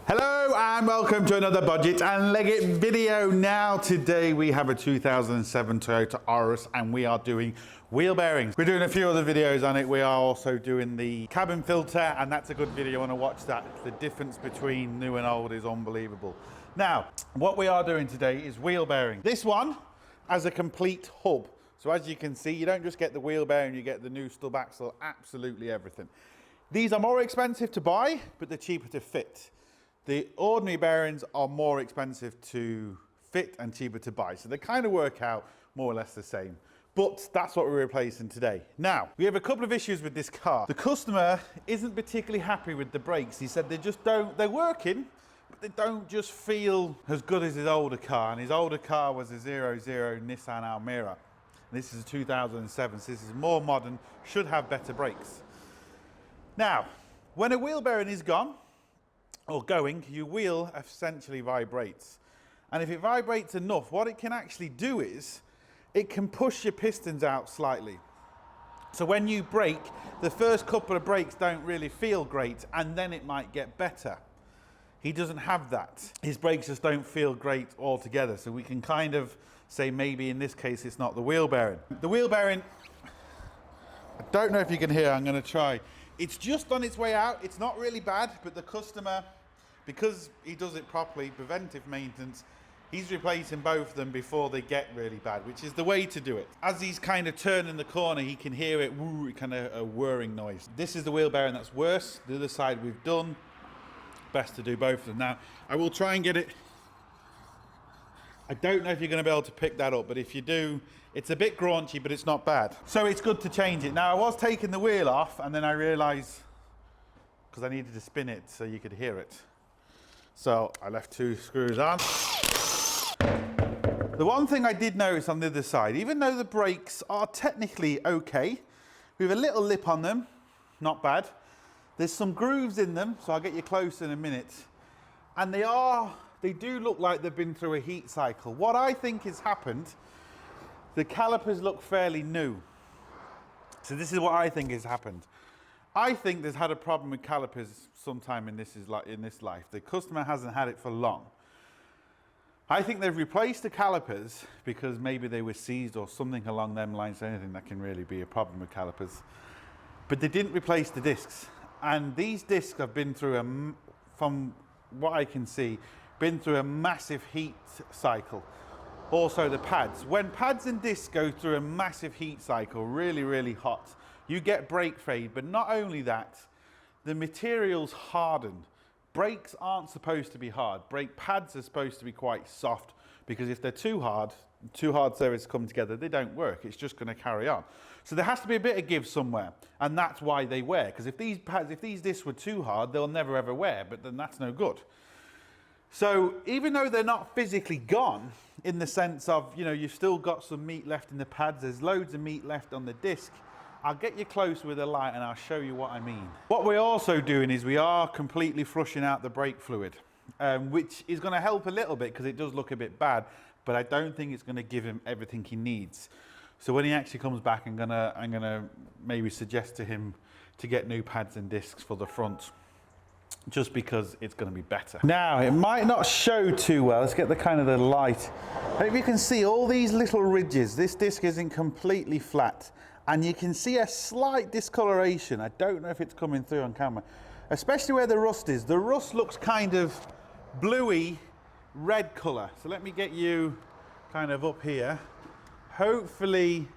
Hello and welcome to another Bodgit and Leggit video. Now today we have a 2007 Toyota Auris and we are doing wheel bearings. We're doing a few other videos on it. We are also doing the cabin filter and that's a good video. I want to watch that. The difference between new and old is unbelievable. Now what we are doing today is wheel bearing. This one has a complete hub. So as you can see, you don't just get the wheel bearing, you get the new stub axle, absolutely everything. These are more expensive to buy, but they're cheaper to fit. The ordinary bearings are more expensive to fit and cheaper to buy. So they kind of work out more or less the same. But that's what we're replacing today. Now, we have a couple of issues with this car. The customer isn't particularly happy with the brakes. He said they just don't, they're working, but they don't just feel as good as his older car. And his older car was a 00 Nissan Almera. And this is a 2007, so this is more modern, should have better brakes. Now, when a wheel bearing is gone, or going, your wheel essentially vibrates. And if it vibrates enough, what it can actually do is, it can push your pistons out slightly. So when you brake, the first couple of brakes don't really feel great, and then it might get better. He doesn't have that. His brakes just don't feel great altogether. So we can kind of say maybe in this case it's not the wheel bearing. The wheel bearing, I don't know if you can hear, I'm going to try. It's just on its way out. It's not really bad, but the customer, because he does it properly, preventive maintenance, he's replacing both of them before they get really bad, which is the way to do it. As he's kind of turning the corner, he can hear it, woo, kind of a whirring noise. This is the wheel bearing that's worse. The other side we've done. Best to do both of them. Now, I will try and get it. I don't know if you're going to be able to pick that up, but if you do, it's a bit graunchy, but it's not bad. So it's good to change it. Now, I was taking the wheel off, and then I realised, because I needed to spin it so you could hear it. So I left two screws on. The one thing I did notice on the other side, even though the brakes are technically okay, we have a little lip on them, not bad. There's some grooves in them, so I'll get you close in a minute. And they do look like they've been through a heat cycle. What I think has happened, the calipers look fairly new. So this is what I think has happened. I think there's had a problem with calipers sometime in this life. The customer hasn't had it for long. I think they've replaced the calipers because maybe they were seized or something along them lines. Anything that can really be a problem with calipers. But they didn't replace the discs. And these discs have been through, from what I can see, been through a massive heat cycle. Also the pads. When pads and discs go through a massive heat cycle, really, really hot, you get brake fade. But not only that, the materials harden. Brakes aren't supposed to be hard. Brake pads are supposed to be quite soft, because if they're too hard surfaces come together, they don't work. It's just going to carry on. So there has to be a bit of give somewhere, and that's why they wear. Because if these discs were too hard, they'll never ever wear, but then that's no good. So even though they're not physically gone, in the sense of, you know, you've still got some meat left in the pads, there's loads of meat left on the disc, I'll get you close with a light and I'll show you what I mean. What we're also doing is we are completely flushing out the brake fluid, which is going to help a little bit because it does look a bit bad, but I don't think it's going to give him everything he needs. So when he actually comes back, I'm gonna maybe suggest to him to get new pads and discs for the front, just because it's going to be better. Now, it might not show too well. Let's get the kind of the light. If you can see all these little ridges, this disc isn't completely flat, and you can see a slight discoloration. I don't know if it's coming through on camera, especially where the rust is. The rust looks kind of bluey red color. So let me get you kind of up here. Hopefully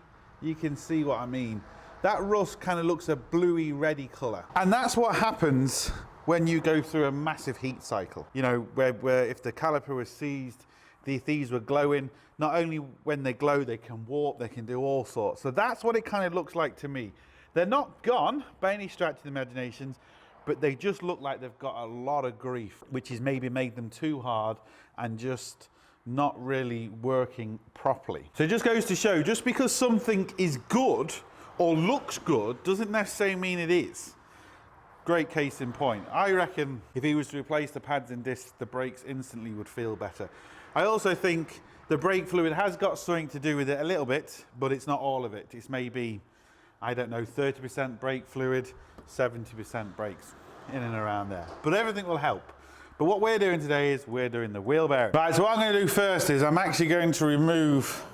you can see what I mean. That rust kind of looks a bluey reddy color, and that's what happens when you go through a massive heat cycle. You know, where if the caliper was seized, these were glowing. Not only when they glow, they can warp, they can do all sorts. So that's what it kind of looks like to me. They're not gone by any stretch of the imaginations, but they just look like they've got a lot of grief, which has maybe made them too hard and just not really working properly. So it just goes to show, just because something is good or looks good doesn't necessarily mean it is. Great case in point. I reckon if he was to replace the pads and discs, the brakes instantly would feel better. I also think the brake fluid has got something to do with it a little bit, but it's not all of it. It's maybe, I don't know, 30% brake fluid, 70% brakes, in and around there. But everything will help. But what we're doing today is we're doing the wheel bearing. Right, so what I'm going to do first is I'm actually going to remove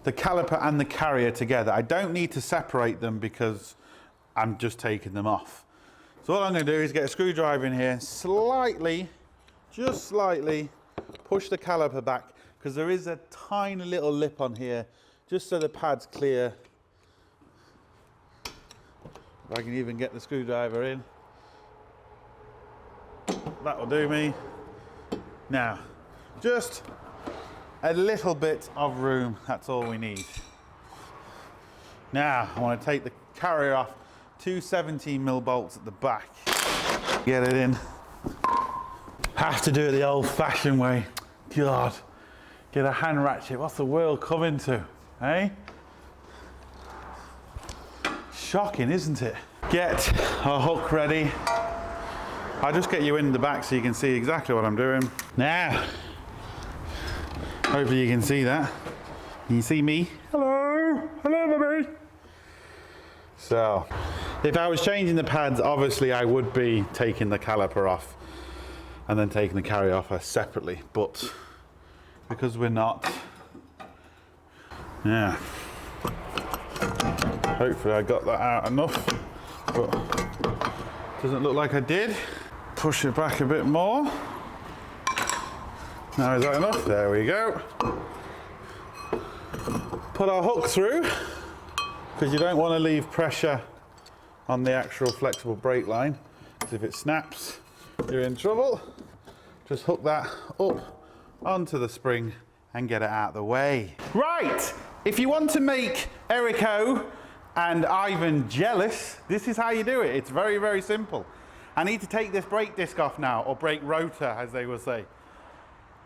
the caliper and the carrier together. I don't need to separate them because I'm just taking them off. So what I'm going to do is get a screwdriver in here and slightly, just slightly, push the caliper back because there is a tiny little lip on here just so the pad's clear. If I can even get the screwdriver in. That'll do me. Now, just a little bit of room, that's all we need. Now, I want to take the carrier off, 2 17mm bolts at the back. Get it in. Have to do it the old-fashioned way. God, get a hand ratchet. What's the world coming to, eh? Shocking, isn't it? Get our hook ready. I'll just get you in the back so you can see exactly what I'm doing. Now, hopefully you can see that. Can you see me? Hello, hello baby. So, if I was changing the pads, obviously I would be taking the caliper off and then taking the carrier off separately, but because we're not, yeah. Hopefully I got that out enough, but doesn't look like I did. Push it back a bit more. Now is that enough? There we go. Put our hook through, because you don't want to leave pressure on the actual flexible brake line, because if it snaps, you're in trouble. Just hook that up onto the spring and get it out of the way. Right, if you want to make Erico and Ivan jealous, this is how you do it. It's very, very simple. I need to take this brake disc off now, or brake rotor, as they will say.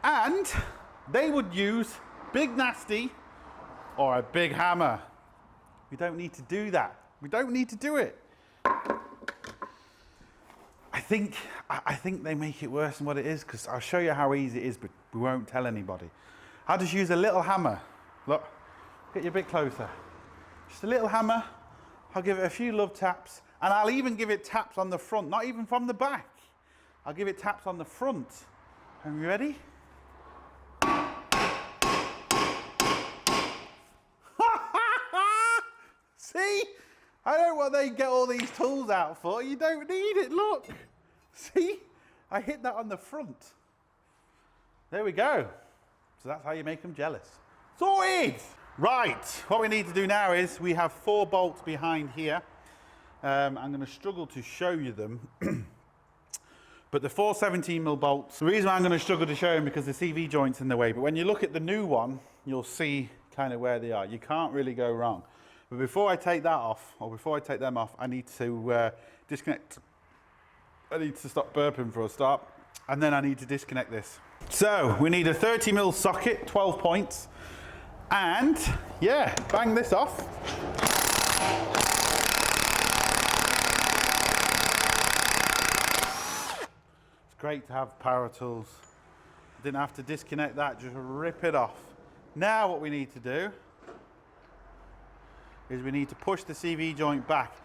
And they would use Big Nasty or a big hammer. We don't need to do that. We don't need to do it. I think they make it worse than what it is, because I'll show you how easy it is, but we won't tell anybody. I'll just use a little hammer. Look, get you a bit closer. Just a little hammer. I'll give it a few love taps, and I'll even give it taps on the front, not even from the back. I'll give it taps on the front. Are you ready? See? I don't know what they get all these tools out for. You don't need it, look. See? I hit that on the front. There we go. So that's how you make them jealous. Sorted! Right, what we need to do now is we have 4 bolts behind here. I'm going to struggle to show you them. But the 4 17mm bolts, the reason I'm going to struggle to show them because the CV joint's in the way. But when you look at the new one, you'll see kind of where they are. You can't really go wrong. But before I take that off, or before I take them off, I need to disconnect. I need to stop burping for a start. And then I need to disconnect this. So we need a 30mm socket, 12 points. And yeah, bang this off. It's great to have power tools. Didn't have to disconnect that, just rip it off. Now what we need to do is we need to push the CV joint back.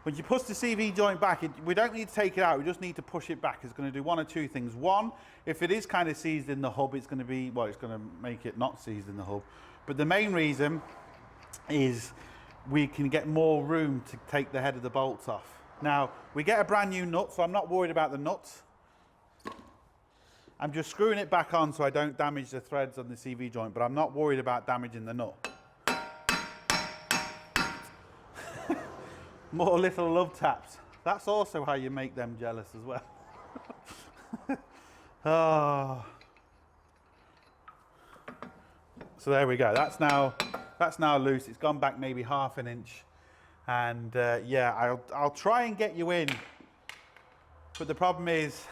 When you push the CV joint back, we don't need to take it out, we just need to push it back. It's going to do one or two things. One, if it is kind of seized in the hub, it's going to be, well, it's going to make it not seized in the hub. But the main reason is we can get more room to take the head of the bolts off. Now, we get a brand new nut, so I'm not worried about the nuts. I'm just screwing it back on so I don't damage the threads on the CV joint, but I'm not worried about damaging the nut. More little love taps. That's also how you make them jealous as well. Oh. So there we go. That's now loose. It's gone back maybe ½ an inch, and yeah, I'll try and get you in. But the problem is,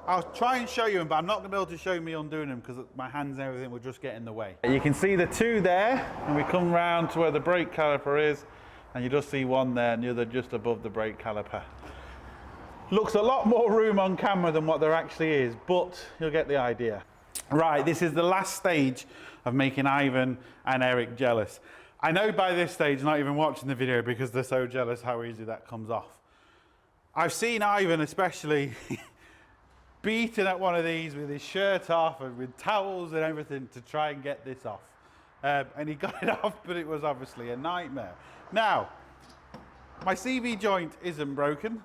I'll try and show you them, but I'm not going to be able to show me undoing them because my hands and everything will just get in the way. You can see the two there, and we come round to where the brake caliper is, and you just see one there and the other just above the brake caliper. Looks a lot more room on camera than what there actually is, but you'll get the idea. Right, this is the last stage of making Ivan and Eric jealous. I know by this stage, not even watching the video, because they're so jealous how easy that comes off. I've seen Ivan especially beating at one of these with his shirt off and with towels and everything to try and get this off. And he got it off, but it was obviously a nightmare. Now, my CV joint isn't broken.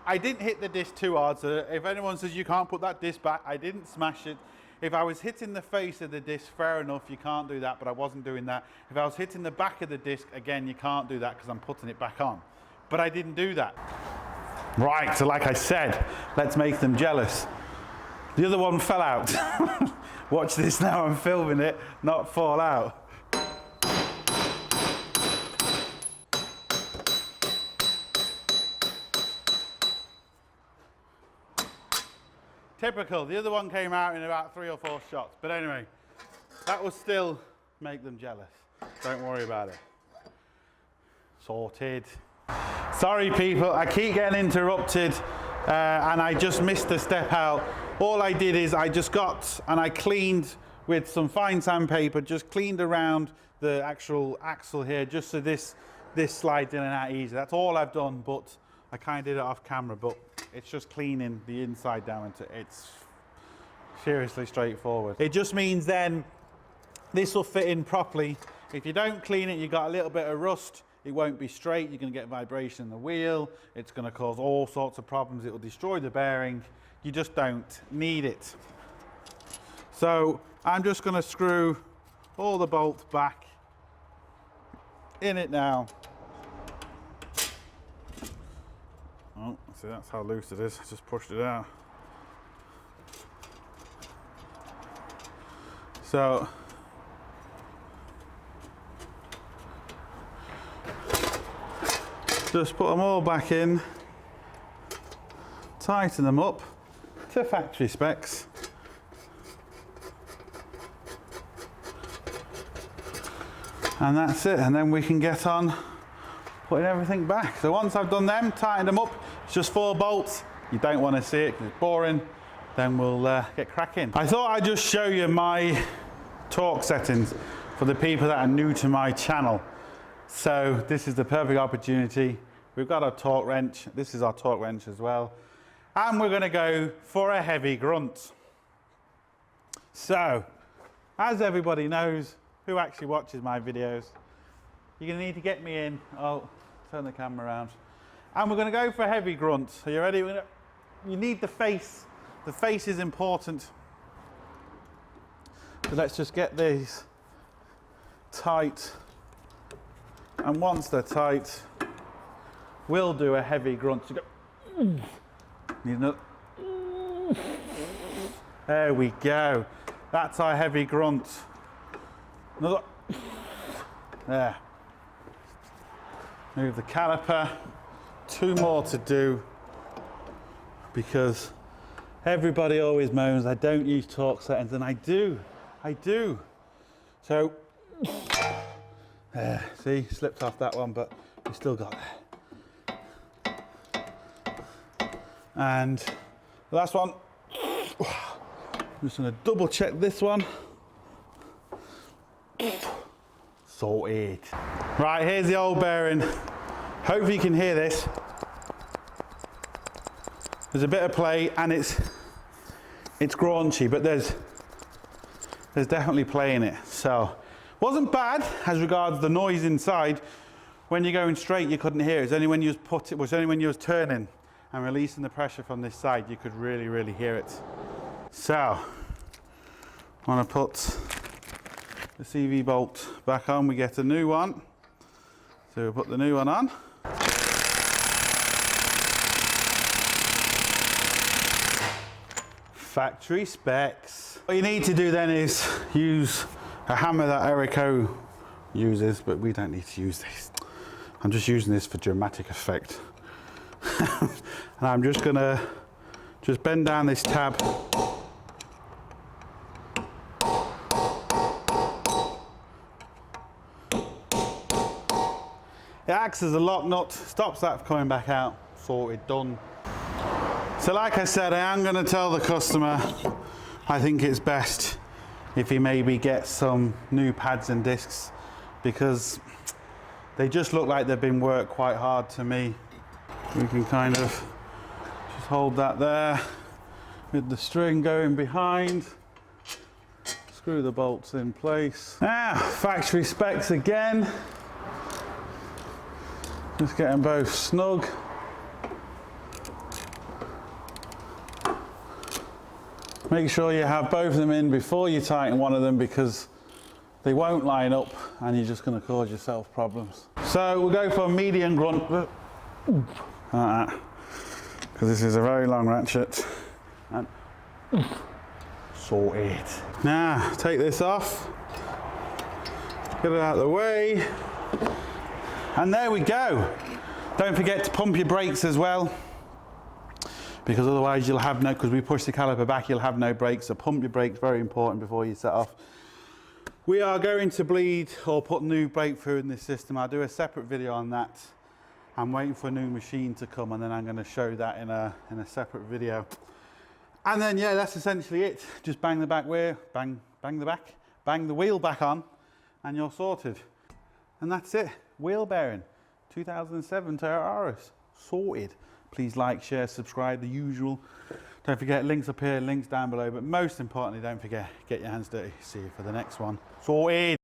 I didn't hit the disc too hard, so if anyone says you can't put that disc back, I didn't smash it. If I was hitting the face of the disc, fair enough, you can't do that, but I wasn't doing that. If I was hitting the back of the disc, again, you can't do that because I'm putting it back on. But I didn't do that. Right, so like I said, let's make them jealous. The other one fell out. Watch this now, I'm filming it, not fall out. Typical, the other one came out in about 3 or 4 shots. But anyway, that will still make them jealous. Don't worry about it. Sorted. Sorry people, I keep getting interrupted and I just missed a step out. All I did is I just got and I cleaned with some fine sandpaper, just cleaned around the actual axle here just so this slides in and out easy. That's all I've done, but I kind of did it off camera, but it's just cleaning the inside down into it's seriously straightforward. It just means then this will fit in properly. If you don't clean it, you got a little bit of rust, it won't be straight, you're going to get vibration in the wheel, it's going to cause all sorts of problems, it will destroy the bearing, you just don't need it. So I'm just going to screw all the bolts back in it now. Oh, see, that's how loose it is. I just pushed it out. So, just put them all back in, tighten them up to factory specs. And that's it, and then we can get on putting everything back. So once I've done them, tightened them up, it's just 4 bolts. You don't want to see it because it's boring. Then we'll get cracking. I thought I'd just show you my torque settings for the people that are new to my channel. So this is the perfect opportunity. We've got our torque wrench. This is our torque wrench as well. And we're going to go for a heavy grunt. So, as everybody knows who actually watches my videos, you're going to need to get me in. Oh, turn the camera around. And we're going to go for a heavy grunt. Are you ready? You need the face. The face is important. So let's just get these tight. And once they're tight, we'll do a heavy grunt. So go. Need another. There we go. That's our heavy grunt. Another. There. Move the caliper. 2 more to do because everybody always moans I don't use torque settings, and I do. So, there. See, slipped off that one, but we still got there. And the last one. I'm just going to double check this one. Sorted. Right, here's the old bearing. Hopefully you can hear this. There's a bit of play and it's graunchy, but there's definitely play in it. So, wasn't bad as regards the noise inside. When you're going straight, you couldn't hear it. It was only when you was turning and releasing the pressure from this side, you could really hear it. So, I want to put the CV bolt back on. We get a new one. So we'll put the new one on. Factory specs. What you need to do then is use a hammer that Erico uses, but we don't need to use this. I'm just using this for dramatic effect. And I'm just gonna bend down this tab. It acts as a lock nut, stops that from coming back out. Sorted, done. So like I said, I am going to tell the customer I think it's best if he maybe gets some new pads and discs, because they just look like they've been worked quite hard to me. We can kind of just hold that there, with the string going behind. Screw the bolts in place. Now, factory specs again. Just get them both snug. Make sure you have both of them in before you tighten one of them, because they won't line up and you're just going to cause yourself problems. So we'll go for a medium grunt, like that, because this is a very long ratchet. And sorted. Now take this off, get it out of the way, and there we go. Don't forget to pump your brakes as well, because otherwise you'll have no, because we push the caliper back, you'll have no brakes. So pump your brakes, very important before you set off. We are going to bleed or put new brake fluid in this system. I'll do a separate video on that. I'm waiting for a new machine to come, and then I'm going to show that in a separate video. And then yeah, that's essentially it. Just bang the back wheel, bang the wheel back on, and you're sorted. And that's it. Wheel bearing, 2007 Toyota Auris, sorted. Please like, share, subscribe, the usual. Don't forget, links up here, links down below. But most importantly, don't forget, get your hands dirty. See you for the next one. Sorted.